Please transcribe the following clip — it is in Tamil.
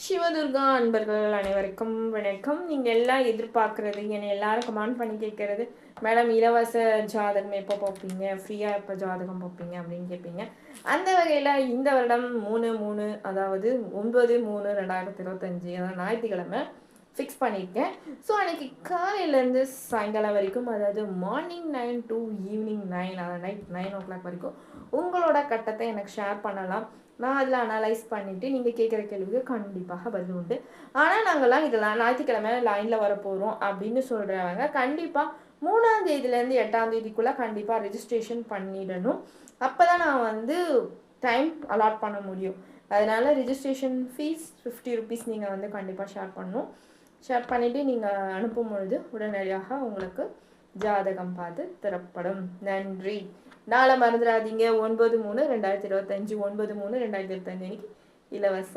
சிவதுர்கா அன்பர்கள் அனைவருக்கும் வணக்கம். நீங்கள் எல்லாம் எதிர்பார்க்குறது, என்னை எல்லாரும் கமெண்ட் பண்ணி கேட்குறது, மேடம் இலவச ஜாதகம் எப்போ பார்ப்பீங்க, ஃப்ரீயாக எப்போ ஜாதகம் பார்ப்பீங்க அப்படின்னு கேட்பீங்க. அந்த வகையில் இந்த வருடம் 3/3, அதாவது 9/3/2025, அதாவது ஞாயிற்றுக்கிழமை ஃபிக்ஸ் பண்ணியிருக்கேன். ஸோ அன்றைக்கி காலையிலேருந்து சாயங்காலம் வரைக்கும், அதாவது மார்னிங் 9 to ஈவினிங் 9, அதாவது நைட் 9 o'clock வரைக்கும் உங்களோட கட்டத்தை எனக்கு ஷேர் பண்ணலாம். நான் அதில் அனலைஸ் பண்ணிவிட்டு நீங்கள் கேட்குற கேள்விக்கு கண்டிப்பாக பதில் உண்டு. ஆனால் நாங்கள்லாம் இதெல்லாம் ஞாயிற்றுக்கிழமை லைனில் வரப்போகிறோம் அப்படின்னு சொல்கிறவங்க கண்டிப்பாக 3ஆம் தேதியிலேருந்து 8ஆம் தேதிக்குள்ளே கண்டிப்பாக ரெஜிஸ்ட்ரேஷன் பண்ணிடணும். அப்போ தான் நான் வந்து டைம் அலாட் பண்ண முடியும். அதனால் ரெஜிஸ்ட்ரேஷன் ஃபீஸ் 50 rupees நீங்கள் வந்து கண்டிப்பாக ஷேர் பண்ணணும். ஷேர் பண்ணிவிட்டு நீங்கள் அனுப்பும் பொழுது உடனடியாக உங்களுக்கு ஜாதகம் பார்த்து தரப்படும். நன்றி. நாளை மறந்துடாதீங்க, 9/3/2025 9/3/2025 அன்னைக்கு இலவச